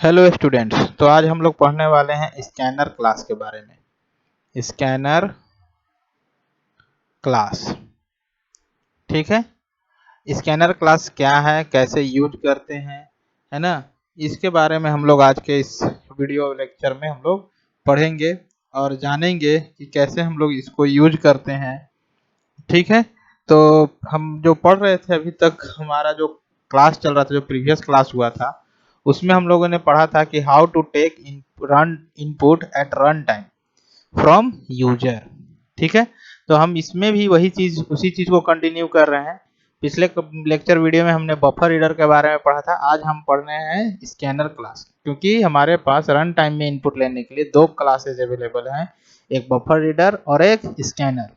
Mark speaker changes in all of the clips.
Speaker 1: Hello students, तो आज हम लोग पढ़ने वाले हैं स्कैनर क्लास के बारे में। स्कैनर क्लास, ठीक है। स्कैनर क्लास क्या है, कैसे यूज करते हैं, है ना, इसके बारे में हम लोग आज के इस वीडियो लेक्चर में हम लोग पढ़ेंगे और जानेंगे कि कैसे हम लोग इसको यूज करते हैं, ठीक है। तो हम जो पढ़ रहे थे अभी तक, हमारा जो क्लास चल रहा था, जो प्रीवियस क्लास हुआ था, उसमें हम लोगों ने पढ़ा था कि how to take run input at run time from user, ठीक है। तो हम इसमें भी वही चीज, उसी चीज को कंटिन्यू कर रहे हैं। पिछले लेक्चर वीडियो में हमने बफर रीडर के बारे में पढ़ा था, आज हम पढ़ रहे हैं स्कैनर क्लास, क्योंकि हमारे पास रन टाइम में इनपुट लेने के लिए दो क्लासेस अवेलेबल हैं, एक बफर रीडर और एक स्कैनर।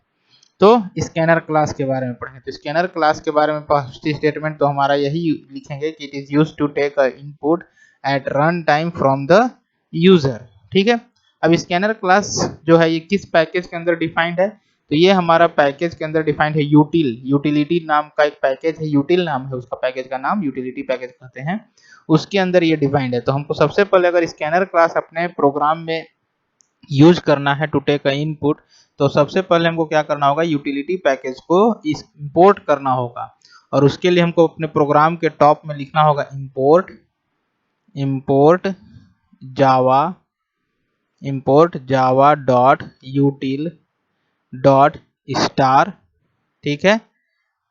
Speaker 1: तो स्कैनर क्लास के बारे में पढ़ेंगे। तो स्कैनर क्लास के बारे में फर्स्ट स्टेटमेंट तो हमारा यही लिखेंगे कि it is used to take input at run time from the user, ठीक है। अब स्कैनर क्लास जो है ये किस पैकेज के अंदर डिफाइंड है, तो ये हमारा पैकेज के अंदर डिफाइंड है यूटिलिटी नाम का एक पैकेज है, यूटिल नाम है उसका, पैकेज का नाम यूटिलिटी पैकेज कहते हैं, उसके अंदर ये डिफाइंड है। तो हमको सबसे पहले अगर स्कैनर क्लास अपने प्रोग्राम में यूज करना है टू टेक इनपुट, तो सबसे पहले हमको क्या करना होगा, यूटिलिटी पैकेज को इंपोर्ट करना होगा। और उसके लिए हमको अपने प्रोग्राम के टॉप में लिखना होगा import Java dot यूटिल dot star, ठीक है।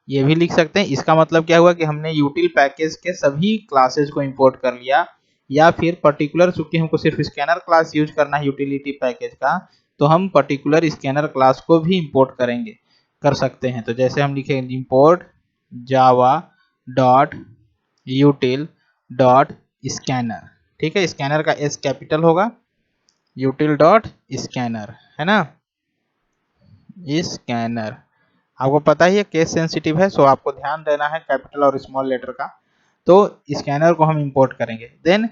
Speaker 1: ये भी लिख सकते हैं। इसका मतलब क्या हुआ कि हमने यूटिल पैकेज के सभी क्लासेस को इंपोर्ट कर लिया, या फिर पर्टिकुलर, चूंकि हमको सिर्फ स्कैनर क्लास यूज करना है यूटिलिटी पैकेज का, तो हम पर्टिकुलर स्कैनर क्लास को भी इंपोर्ट कर सकते हैं। तो जैसे हम लिखेंगे import Java dot यूटिल dot scanner, ठीक है। स्कैनर का एस कैपिटल होगा, यूटिल डॉट स्कैनर, है ना, स्कैनर। आपको पता ही है केस सेंसिटिव है, सो आपको ध्यान देना है कैपिटल और स्मॉल लेटर का। तो स्कैनर को हम इंपोर्ट करेंगे। देन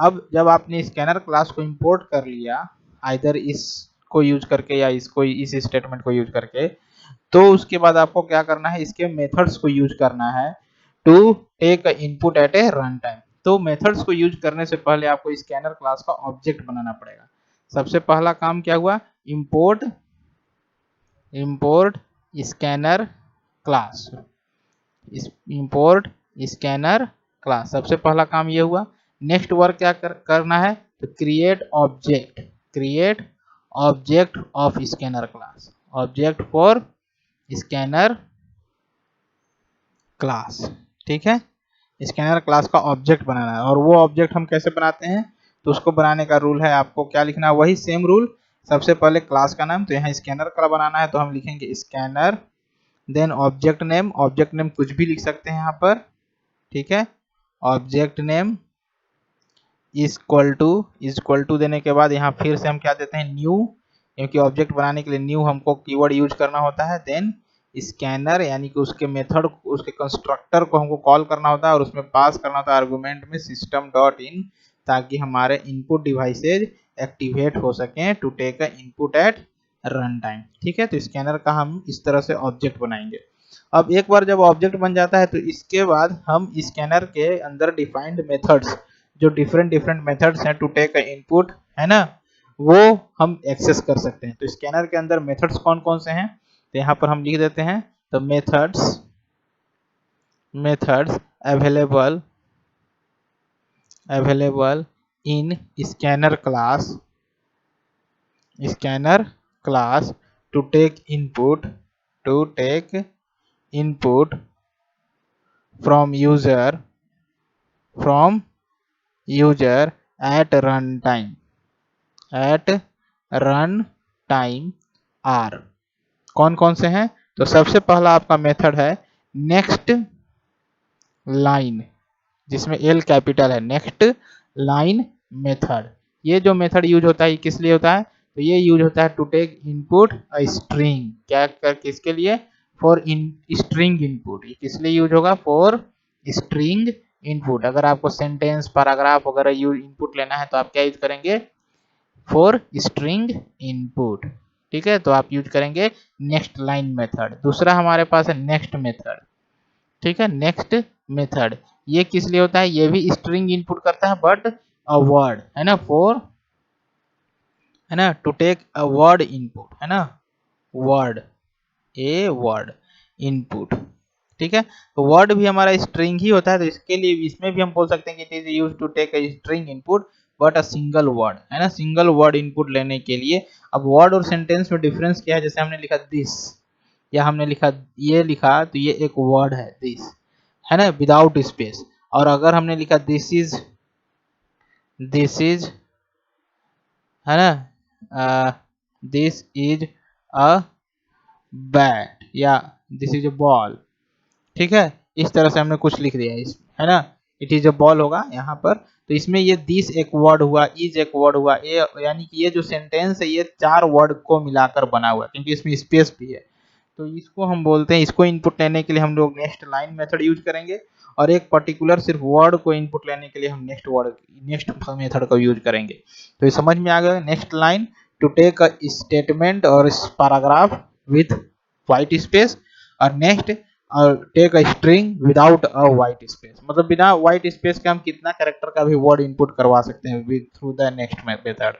Speaker 1: अब जब आपने स्कैनर क्लास को इंपोर्ट कर लिया, आइदर इसको यूज करके या इसको, इस स्टेटमेंट को यूज करके, तो उसके बाद आपको क्या करना है, इसके मेथड्स को यूज करना है to take input at a run time. तो मेथड्स को यूज करने से पहले आपको स्कैनर क्लास का ऑब्जेक्ट बनाना पड़ेगा। सबसे पहला काम क्या हुआ, import scanner class, import scanner class, सबसे पहला काम ये हुआ। नेक्स्ट वर्क क्या करना है, तो create object of scanner class, object for scanner class, ठीक है। स्कैनर क्लास का ऑब्जेक्ट बनाना है। और वो ऑब्जेक्ट हम कैसे बनाते हैं, तो उसको बनाने का रूल है, आपको क्या लिखना है, वही सेम रूल। सबसे पहले क्लास का नाम, तो यहाँ स्कैनर का बनाना है तो हम लिखेंगे स्कैनर, देन ऑब्जेक्ट नेम कुछ भी लिख सकते हैं यहाँ पर, ठीक है। ऑब्जेक्ट नेम इक्वल टू देने के बाद यहाँ फिर से हम क्या देते हैं, न्यू, क्योंकि ऑब्जेक्ट बनाने के लिए न्यू हमको कीवर्ड यूज करना होता है। देन स्कैनर, यानी कि उसके मेथड, उसके कंस्ट्रक्टर को हमको कॉल करना होता है और उसमें पास करना होता है आर्गुमेंट में सिस्टम डॉट इन, ताकि हमारे इनपुट डिवाइसेज एक्टिवेट हो सकें to take input at run time, ठीक है। तो स्कैनर का हम इस तरह से ऑब्जेक्ट बनाएंगे। अब एक बार जब ऑब्जेक्ट बन जाता है, तो इसके बाद हम स्कैनर के अंदर डिफाइंड मेथड्स, जो डिफरेंट मेथड्स हैं टू टेक इनपुट, है ना, वो हम एक्सेस कर सकते हैं। तो स्कैनर के अंदर मेथड्स कौन कौन से हैं, तो यहाँ पर हम लिख देते हैं, तो methods available in scanner class to take input from user at run time are. कौन कौन से हैं, तो सबसे पहला आपका मेथड है नेक्स्ट लाइन, जिसमें एल कैपिटल है, नेक्स्ट लाइन मेथड। ये जो मेथड यूज होता है, किस लिए होता है, तो ये यूज होता है टू टेक इनपुट स्ट्रिंग, क्या कर किसके लिए, फॉर स्ट्रिंग इनपुट। ये किस लिए यूज होगा, फॉर स्ट्रिंग इनपुट। अगर आपको सेंटेंस, पैराग्राफ वगैरह इनपुट लेना है तो आप क्या यूज करेंगे, फॉर स्ट्रिंग इनपुट, ठीक है। तो आप यूज करेंगे नेक्स्ट लाइन मेथड। दूसरा हमारे पास है नेक्स्ट मेथड, ठीक है। नेक्स्ट मेथड ये किस लिए होता है, ये भी स्ट्रिंग इनपुट करता है, बट अ वर्ड, है ना, फॉर, है ना, to take a word input, है ना, वर्ड, ए वर्ड इनपुट, ठीक है। तो वर्ड भी हमारा स्ट्रिंग ही होता है, तो इसके लिए इसमें भी हम बोल सकते हैं कि it is used to take a string input but a single word, है ना, सिंगल वर्ड इनपुट लेने के लिए। अब वर्ड और सेंटेंस में डिफरेंस क्या है, जैसे हमने लिखा दिस, या हमने लिखा ये लिखा, तो ये एक वर्ड है दिस, है ना, विदाउट स्पेस। और अगर हमने लिखा दिस इज, है ना, दिस इज अ बैट, या दिस इज अ बॉल, ठीक है, इस तरह से हमने कुछ लिख दिया इस, है ना, इट इज अ बॉल होगा यहाँ पर। तो इसमें ये दिस एक वर्ड हुआ, इज एक वर्ड हुआ, ये यानी कि ये जो सेंटेंस है ये 4 वर्ड को मिलाकर बना हुआ है, क्योंकि इसमें स्पेस भी है। तो इसको हम बोलते हैं, इसको इनपुट लेने के लिए हम लोग नेक्स्ट लाइन मेथड यूज करेंगे, और एक पर्टिकुलर सिर्फ वर्ड को इनपुट लेने के लिए हम नेक्स्ट मेथड का यूज करेंगे। तो ये समझ में आ गया। Next line to take a statement और पैराग्राफ विथ व्हाइट स्पेस, और नेक्स्ट और take a string without a white space, मतलब बिना व्हाइट स्पेस के हम कितना कैरेक्टर का भी वर्ड इनपुट करवा सकते हैं with through the next method,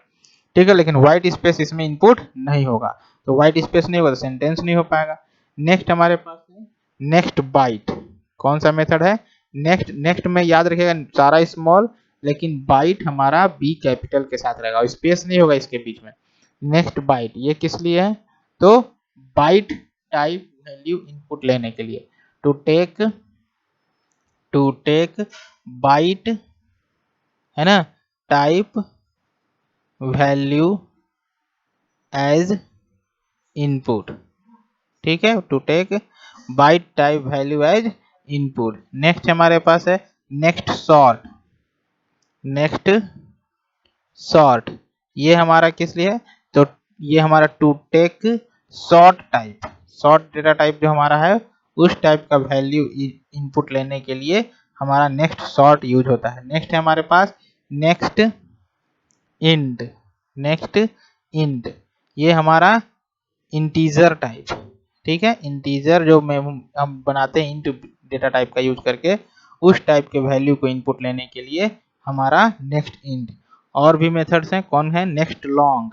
Speaker 1: ठीक है, लेकिन व्हाइट स्पेस इसमें इनपुट नहीं होगा। तो व्हाइट स्पेस नहीं होगा तो सेंटेंस नहीं हो पाएगा। नेक्स्ट हमारे पास है नेक्स्ट बाइट। कौन सा मेथड है, नेक्स्ट, नेक्स्ट में याद रखिएगा सारा स्मॉल, लेकिन बाइट हमारा बी कैपिटल के साथ रहेगा, स्पेस नहीं होगा इसके बीच में। नेक्स्ट बाइट ये किस लिए है, तो बाइट टाइप वैल्यू इनपुट लेने के लिए, टू टेक बाइट, है ना, टाइप वैल्यू एज इनपुट, ठीक है, to take byte type value as input. Next हमारे पास है नेक्स्ट सॉर्ट, नेक्स्ट सॉर्ट ये हमारा किस लिए है, तो ये हमारा to take short data type जो हमारा है उस टाइप का वैल्यू इनपुट लेने के लिए हमारा नेक्स्ट सॉर्ट यूज होता है। नेक्स्ट है हमारे पास नेक्स्ट इंड, नेक्स्ट इंड ये हमारा इंटीजर टाइप, ठीक है, इंटीजर जो हम बनाते हैं इंट डेटा टाइप का यूज करके, उस टाइप के वैल्यू को इनपुट लेने के लिए हमारा नेक्स्ट इंट। और भी मेथड्स हैं, कौन है, नेक्स्ट लॉन्ग,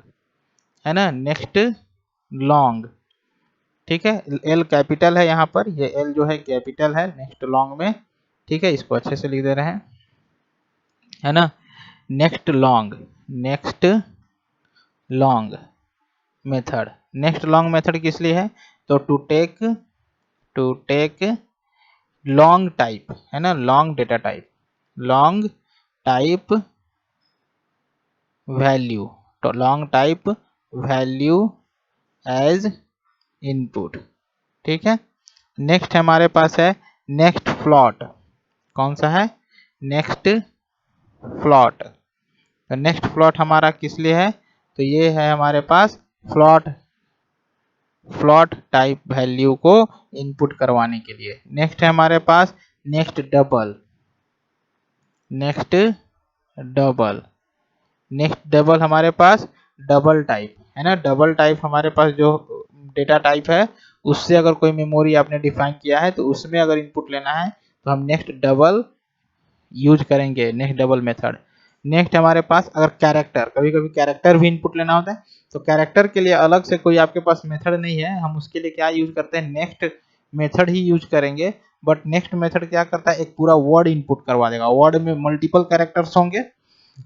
Speaker 1: है ना, नेक्स्ट लॉन्ग, ठीक है, एल कैपिटल है यहाँ पर, ये एल जो है कैपिटल है नेक्स्ट लॉन्ग में, ठीक है, इसको अच्छे से लिख दे रहे हैं, है ना, next long, next long method. Next long method किस लिए है, तो टू टेक लॉन्ग टाइप, है ना, long data type, long type value, तो long type value as input, ठीक है। नेक्स्ट हमारे पास है नेक्स्ट फ्लॉट। कौन सा है, नेक्स्ट फ्लॉट। तो नेक्स्ट फ्लॉट हमारा किस लिए है, तो ये है हमारे पास फ्लॉट टाइप वैल्यू को इनपुट करवाने के लिए। नेक्स्ट है हमारे पास next double, next double, next double हमारे पास डबल टाइप, है ना, डबल टाइप हमारे पास जो डेटा टाइप है उससे अगर कोई मेमोरी आपने डिफाइन किया है तो उसमें अगर इनपुट लेना है तो हम नेक्स्ट डबल यूज करेंगे, नेक्स्ट डबल मेथड। नेक्स्ट हमारे पास अगर कैरेक्टर, कभी कभी कैरेक्टर भी इनपुट लेना होता है तो कैरेक्टर के लिए अलग से कोई आपके पास मेथड नहीं है, हम उसके लिए क्या यूज करते हैं, नेक्स्ट मेथड ही यूज करेंगे। बट नेक्स्ट मेथड क्या करता है, एक पूरा वर्ड इनपुट करवा देगा, वर्ड में मल्टीपल कैरेक्टर्स होंगे,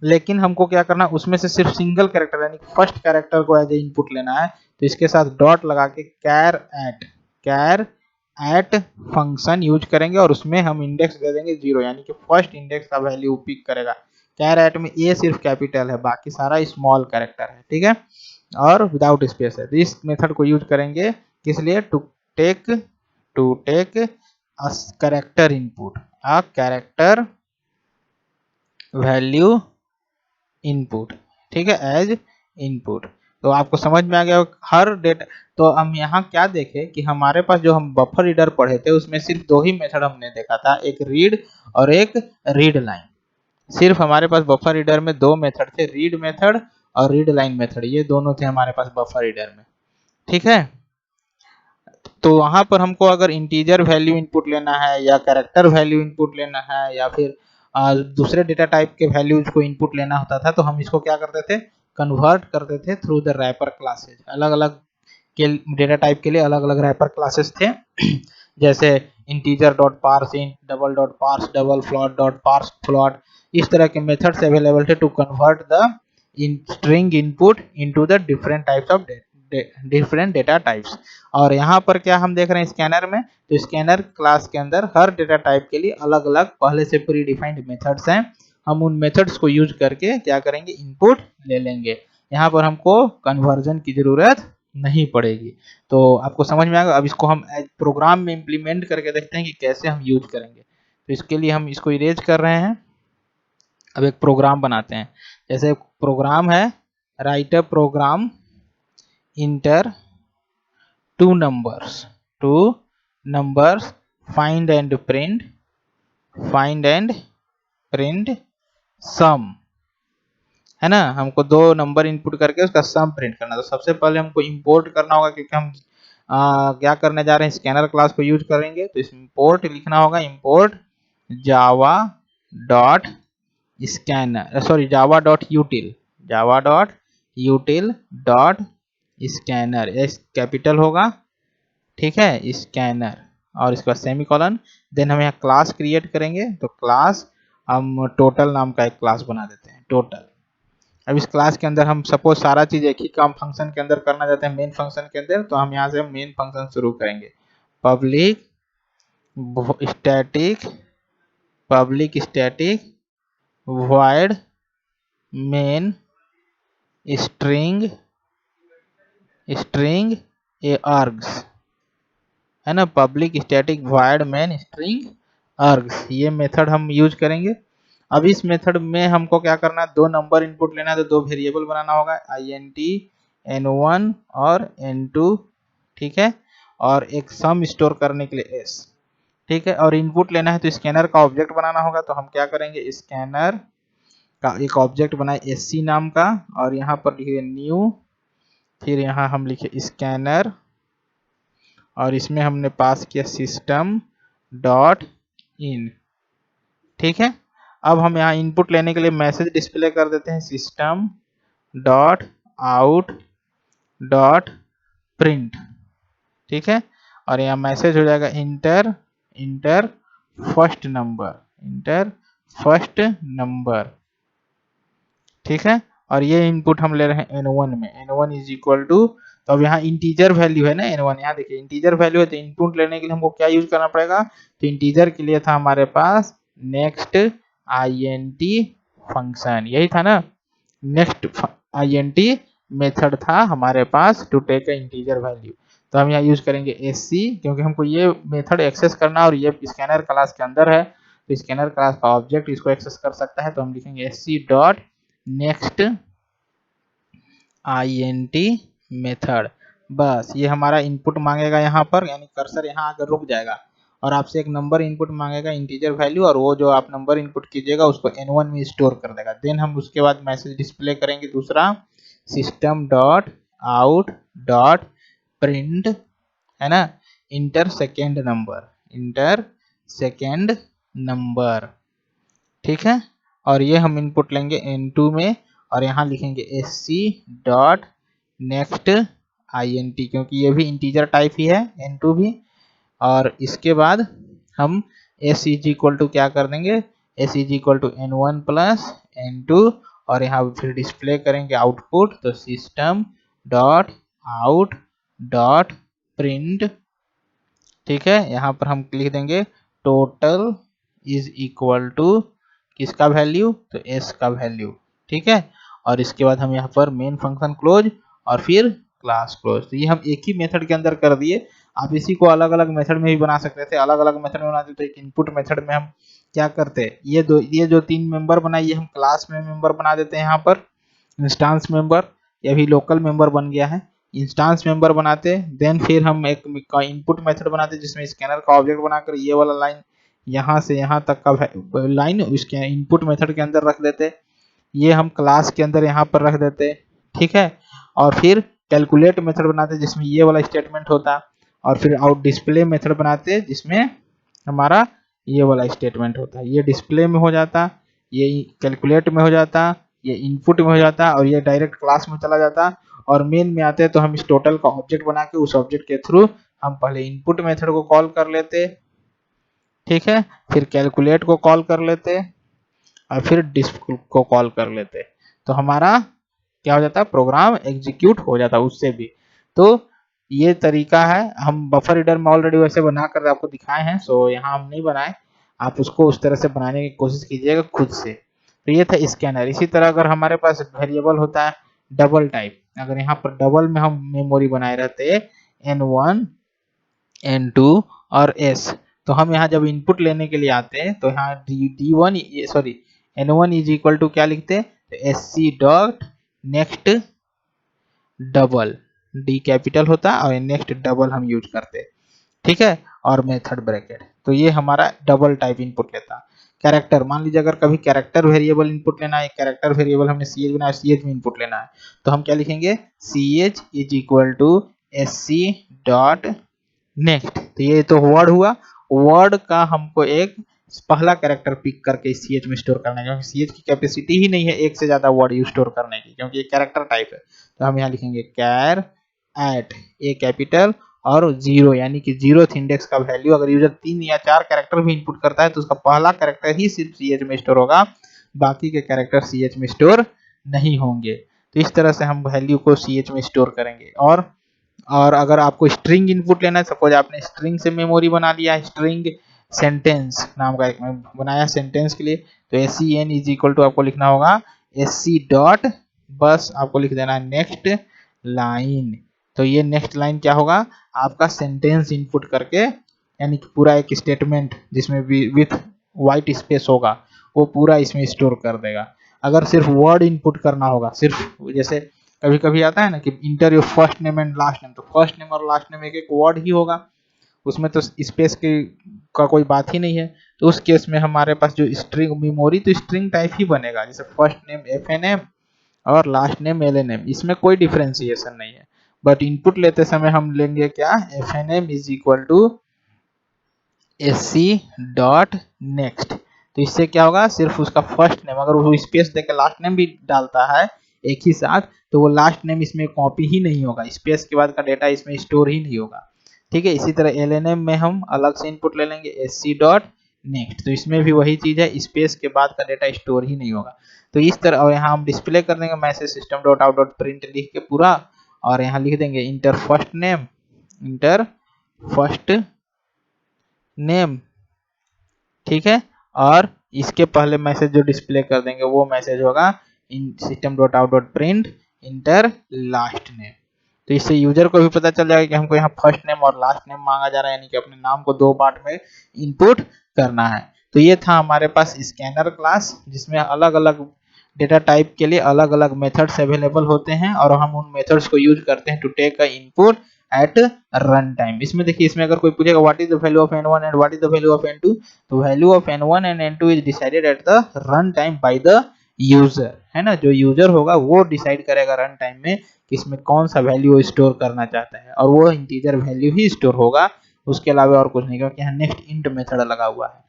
Speaker 1: लेकिन हमको क्या करना, उसमें से सिर्फ सिंगल कैरेक्टर यानी फर्स्ट कैरेक्टर को एज ए इनपुट लेना है, तो इसके साथ डॉट लगा के कैर एट फंक्शन यूज करेंगे, और उसमें हम इंडेक्स दे देंगे 0, यानी कि फर्स्ट इंडेक्स का वैल्यू पिक करेगा। कैर एट में ए सिर्फ कैपिटल है, बाकी सारा स्मॉल कैरेक्टर है, ठीक है, और विदाउट स्पेस है। तो इस मेथड को यूज करेंगे किस लिए, to take a character input, a character value input, ठीक है, एज इनपुट। तो आपको समझ में आ गया हर डेटा। तो हम यहाँ क्या देखे कि हमारे पास जो हम बफर रीडर पढ़े थे उसमें सिर्फ 2 ही मेथड हमने देखा था, एक रीड और एक रीड लाइन। सिर्फ हमारे पास बफर रीडर में 2 मेथड थे, रीड मेथड और रीड लाइन मेथड, ये दोनों थे हमारे पास बफर रीडर में, ठीक है। तो वहां पर हमको अगर इंटीजर वैल्यू इनपुट लेना है या कैरेक्टर वैल्यू इनपुट लेना है या फिर दूसरे डेटा टाइप के वैल्यूज को इनपुट लेना होता था तो हम इसको क्या करते थे, कन्वर्ट करते थे थ्रू द रैपर क्लासेज। अलग अलग के डेटा टाइप के लिए अलग अलग रैपर क्लासेस थे जैसे integer dot parse int, double dot parse double, float dot parse float, इस तरह के मेथड्स अवेलेबल थे to convert the string input into the different types of different data types. और यहाँ पर क्या हम देख रहे हैं स्कैनर में, तो स्कैनर क्लास के अंदर हर डेटा टाइप के लिए अलग अलग पहले से प्री डिफाइंड मेथड्स हैं। हम उन मेथड्स को यूज करके क्या करेंगे, इनपुट ले लेंगे। यहाँ पर हमको कन्वर्जन की जरूरत नहीं पड़ेगी। तो आपको समझ में आएगा। अब इसको हम प्रोग्राम में इम्प्लीमेंट करके देखते हैं कि कैसे हम यूज करेंगे। तो इसके लिए हम इसको इरेज कर रहे हैं। अब एक प्रोग्राम बनाते हैं। जैसे प्रोग्राम है, write a program enter two numbers find and print sum, है ना। हमको दो नंबर इनपुट करके उसका सम प्रिंट करना। तो सबसे पहले हमको इंपोर्ट करना होगा, क्योंकि हम क्या करने जा रहे हैं, स्कैनर क्लास को यूज करेंगे। तो इस इंपोर्ट लिखना होगा, import Java dot scanner, sorry Java dot यूटिल dot scanner, S capital होगा, ठीक है, स्कैनर, और इसका सेमीकोलन। देन हम यहाँ क्लास क्रिएट करेंगे। तो क्लास हम टोटल नाम का एक क्लास बना देते हैं, टोटल। अब इस क्लास के अंदर हम सपोज सारा चीज एक ही काम फंक्शन के अंदर करना चाहते हैं, मेन फंक्शन के अंदर। तो हम यहाँ से मेन फंक्शन शुरू करेंगे, public static void main string args, है ना, public static void main string args, ये मेथड हम यूज करेंगे। अब इस मेथड में हमको क्या करना है, दो नंबर इनपुट लेना है, तो दो वेरिएबल बनाना होगा, int n1 और n2, ठीक है, और एक सम स्टोर करने के लिए s, ठीक है। और इनपुट लेना है तो स्कैनर का ऑब्जेक्ट बनाना होगा। तो हम क्या करेंगे, स्कैनर का एक ऑब्जेक्ट बनाए sc नाम का, और यहाँ पर लिखिए न्यू, फिर यहाँ हम लिखे स्कैनर, और इसमें हमने पास किया सिस्टम डॉट इन, ठीक है। अब हम यहाँ इनपुट लेने के लिए मैसेज डिस्प्ले कर देते हैं, system dot out dot print, ठीक है। और यहाँ मैसेज हो जाएगा इंटर फर्स्ट नंबर, ठीक है। और ये इनपुट हम ले रहे हैं n1 में, n1 इज इक्वल टू, तो अब यहाँ इंटीजर वैल्यू है ना n1, यहाँ देखिए इंटीजर वैल्यू है। तो इनपुट लेने के लिए हमको क्या यूज करना पड़ेगा, तो इंटीजर के लिए था हमारे पास नेक्स्ट int फंक्शन, यही था ना, नेक्स्ट int मेथड था हमारे पास to take a integer value. तो हम यहाँ यूज करेंगे sc, क्योंकि हमको ये मेथड एक्सेस करना, और ये स्कैनर क्लास के अंदर है। तो स्कैनर क्लास का ऑब्जेक्ट इसको एक्सेस कर सकता है। तो हम लिखेंगे sc dot next int method. बस ये हमारा इनपुट मांगेगा यहाँ पर, यानी कर्सर यहाँ आकर रुक जाएगा, और आपसे एक नंबर इनपुट मांगेगा, इंटीजर वैल्यू, और वो जो आप नंबर इनपुट कीजिएगा उसको n1 में स्टोर कर देगा। देन हम उसके बाद मैसेज डिस्प्ले करेंगे दूसरा, system dot out dot print, है ना, इंटर सेकेंड नंबर, ठीक है। और ये हम इनपुट लेंगे n2 में, और यहाँ लिखेंगे sc डॉट नेक्स्ट int, क्योंकि ये भी इंटीजर टाइप ही है n2 भी। और इसके बाद हम s इज इक्वल टू क्या कर देंगे, s is equal to n1 plus n2, और यहाँ फिर डिस्प्ले करेंगे आउटपुट। तो system dot out dot print, ठीक है। यहाँ पर हम लिख देंगे टोटल इज इक्वल टू किसका वैल्यू, तो s का वैल्यू, ठीक है। और इसके बाद हम यहाँ पर मेन फंक्शन क्लोज, और फिर क्लास क्लोज। तो ये हम एक ही मेथड के अंदर कर दिए। आप इसी को अलग अलग मेथड में भी बना सकते थे, अलग अलग मेथड में बनाते। तो एक इनपुट मेथड में हम क्या करते हैं, ये जो तीन मेंबर बनाए, ये हम क्लास में मेंबर बना देते हैं। यहाँ पर इंस्टांस मेंबर, ये भी लोकल मेंबर बन गया है, इंस्टांस मेंबर बनाते। देन फिर हम एक इनपुट मेथड बनाते जिसमें स्कैनर का ऑब्जेक्ट बनाकर ये वाला लाइन यहाँ से यहाँ तक का लाइन उसके इनपुट मेथड के अंदर रख देते, ये हम क्लास के अंदर यहाँ पर रख देते, ठीक है। और फिर कैलकुलेट मेथड बनाते जिसमें ये वाला स्टेटमेंट होता, और फिर आउट डिस्प्ले मेथड बनाते जिसमें हमारा ये वाला स्टेटमेंट होता है। ये डिस्प्ले में हो जाता, ये कैलकुलेट में हो जाता, ये इनपुट में हो जाता और ये डायरेक्ट क्लास में चला जाता। और मेन में आते तो हम इस टोटल का ऑब्जेक्ट बना के उस ऑब्जेक्ट के थ्रू हम पहले इनपुट मेथड को कॉल कर लेते, ठीक है, फिर कैलकुलेट को कॉल कर लेते और फिर डिस्प्ले को कॉल कर लेते, तो हमारा क्या हो जाता, प्रोग्राम एग्जीक्यूट हो जाता उससे भी। तो ये तरीका है, हम बफर रीडर में ऑलरेडी वैसे बना कर आपको दिखाए हैं, सो यहाँ हम नहीं बनाए, आप उसको उस तरह से बनाने की कोशिश कीजिएगा खुद से। तो ये था स्कैनर। इसी तरह अगर हमारे पास वेरिएबल होता है डबल टाइप, अगर यहाँ पर डबल में हम मेमोरी बनाए रहते N1 N2 और S, तो हम यहाँ जब इनपुट लेने के लिए आते हैं तो यहाँ D1 sorry N1 is equal to क्या लिखते, तो SC dot next double, D capital होता और नेक्स्ट डबल हम यूज करते, ठीक है, और मेथड ब्रैकेट। तो ये हमारा डबल टाइप इनपुट लेता। कैरेक्टर, मान लीजिए अगर कभी कैरेक्टर वेरिएबल इनपुट लेना है, कैरेक्टर वेरिएबल हमने CH बनाया, CH में इनपुट लेना है, तो हम क्या लिखेंगे, CH is equal to SC dot next. तो ये तो वर्ड हुआ, वर्ड का हमको एक पहला कैरेक्टर पिक करके CH में स्टोर करना है, क्योंकि CH की कैपेसिटी ही नहीं है एक से ज्यादा वर्ड यूज स्टोर करने की, क्योंकि ये कैरेक्टर टाइप है। तो हम यहाँ लिखेंगे कैर एट ए कैपिटल और 0, यानी कि 0th इंडेक्स का वैल्यू अगर यूजर 3 या 4 कैरेक्टर भी इनपुट करता है तो उसका पहला कैरेक्टर ही सिर्फ CH में स्टोर होगा, बाकी के कैरेक्टर CH में स्टोर नहीं होंगे। तो इस तरह से हम वैल्यू को CH में स्टोर करेंगे। और अगर आपको स्ट्रिंग इनपुट लेना है, सपोज आपने स्ट्रिंग से मेमोरी बना लिया, स्ट्रिंग सेंटेंस नाम का एक बनाया सेंटेंस के लिए, तो SCN इज इक्वल टू आपको लिखना होगा SC डॉट, बस आपको लिख देना है नेक्स्ट लाइन। तो ये नेक्स्ट लाइन क्या होगा, आपका सेंटेंस इनपुट करके, यानी कि पूरा एक स्टेटमेंट जिसमें विथ वाइट स्पेस होगा वो पूरा इसमें स्टोर कर देगा। अगर सिर्फ वर्ड इनपुट करना होगा, सिर्फ जैसे कभी कभी आता है ना कि inter your first name and last name, तो फर्स्ट नेम और लास्ट नेम एक एक वर्ड ही होगा, उसमें तो स्पेस का कोई बात ही नहीं है। तो उस केस में हमारे पास जो स्ट्रिंग मेमोरी तो स्ट्रिंग टाइप ही बनेगा, जैसे फर्स्ट नेम FNM और लास्ट नेम LNM, इसमें कोई डिफरेंशिएशन नहीं है। बट इनपुट लेते समय हम लेंगे क्या, FNM is equal to SC dot next. तो इससे क्या होगा, सिर्फ उसका फर्स्ट नेम, अगर वो स्पेस देकर लास्ट नेम भी डालता है एक ही साथ, तो वो लास्ट नेम इसमें कॉपी ही नहीं होगा, स्पेस के बाद का डेटा इसमें स्टोर ही नहीं होगा, ठीक है। इसी तरह LNM में हम अलग से इनपुट ले लेंगे SC डॉट नेक्स्ट, तो इसमें भी वही चीज है, स्पेस के बाद का डेटा स्टोर ही नहीं होगा। तो इस तरह, और यहाँ हम डिस्प्ले कर देंगे message system dot out dot print लिख के पूरा, और यहाँ लिख देंगे inter first name, inter first name, ठीक है, और इसके पहले मैसेज जो डिस्प्ले कर देंगे वो मैसेज होगा in system dot out dot print enter last name. तो इससे यूजर को भी पता चल जाएगा कि हमको यहाँ फर्स्ट नेम और लास्ट नेम मांगा जा रहा है, यानी कि अपने नाम को 2 पार्ट में इनपुट करना है। तो ये था हमारे पास स्कैनर क्लास, जिसमें अलग अलग डेटा टाइप के लिए अलग अलग मेथड्स अवेलेबल होते हैं, और हम उन मेथड्स को यूज करते हैं to take a input at run time. इसमें देखिए, इसमें अगर कोई पूछेगा what is the value of N1 and what is the value of N2, तो value of N1 and N2 is decided at the run time by the user, है ना। जो यूजर होगा वो डिसाइड करेगा रन टाइम में कि इसमें कौन सा वैल्यू स्टोर करना चाहता है, और वो इंटीजर वैल्यू ही स्टोर होगा, उसके अलावा और कुछ नहीं, क्योंकि यहाँ नेक्स्ट इंट मेथड लगा हुआ है,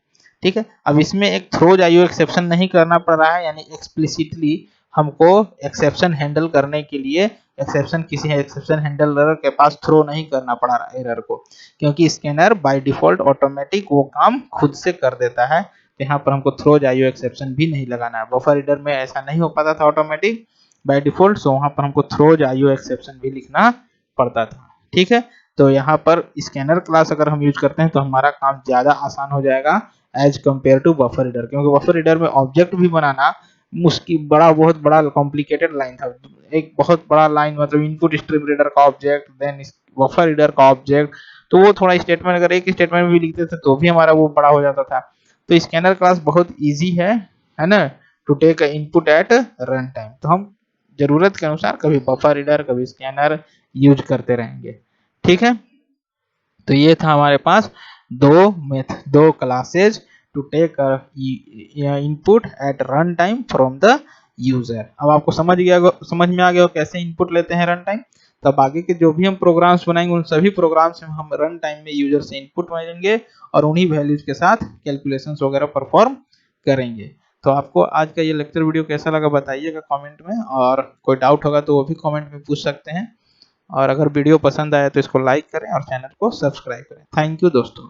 Speaker 1: ठीक है। अब इसमें एक थ्रोज IO एक्सेप्शन नहीं करना पड़ रहा है, यानी एक्सप्लिसिटली हमको एक्सेप्शन हैंडल करने के लिए किसी एक्सेप्शन हैंडलर के पास थ्रो नहीं करना पड़ा रहा एरर को, क्योंकि स्कैनर बाय डिफॉल्ट ऑटोमेटिक वो काम खुद से कर देता है। तो यहाँ पर हमको थ्रोज IO एक्सेप्शन भी नहीं लगाना है। बफर रीडर में ऐसा नहीं हो पाता था ऑटोमेटिक बाय डिफॉल्ट, सो वहां पर हमको थ्रोज IO एक्सेप्शन भी लिखना पड़ता था, ठीक है। तो यहाँ पर स्कैनर क्लास अगर हम यूज करते हैं तो हमारा काम ज्यादा आसान हो जाएगा as compared to buffer reader, क्योंकि बफर रीडर में ऑब्जेक्ट भी बनाना मुश्किल, बहुत बड़ा कॉम्प्लिकेटेड लाइन था, एक बहुत बड़ा लाइन, मतलब इनपुट स्ट्रीम रीडर का ऑब्जेक्ट, देन बफर रीडर का ऑब्जेक्ट, तो वो थोड़ा स्टेटमेंट अगर एक स्टेटमेंट भी लिखते थे तो भी हमारा वो बड़ा हो जाता था। तो स्कैनर क्लास बहुत ईजी है ना, to take input at run time. तो हम जरूरत के अनुसार कभी बफर रीडर कभी स्कैनर यूज करते रहेंगे, ठीक है। तो ये था हमारे पास दो classes to take input at run time from the user. अब आपको समझ में आ गया हो कैसे इनपुट लेते हैं रन टाइम। तब आगे के जो भी हम प्रोग्राम्स बनाएंगे उन सभी प्रोग्राम्स में हम रन टाइम में यूजर से इनपुट मांगेंगे और उन्हीं वैल्यूज के साथ कैलकुलेशंस वगैरह परफॉर्म करेंगे। तो आपको आज का ये लेक्चर वीडियो कैसा लगा बताइएगा कमेंट में, और कोई डाउट होगा तो वो भी कमेंट में पूछ सकते हैं। और अगर वीडियो पसंद आया तो इसको लाइक करें और चैनल को सब्सक्राइब करें। थैंक यू दोस्तों।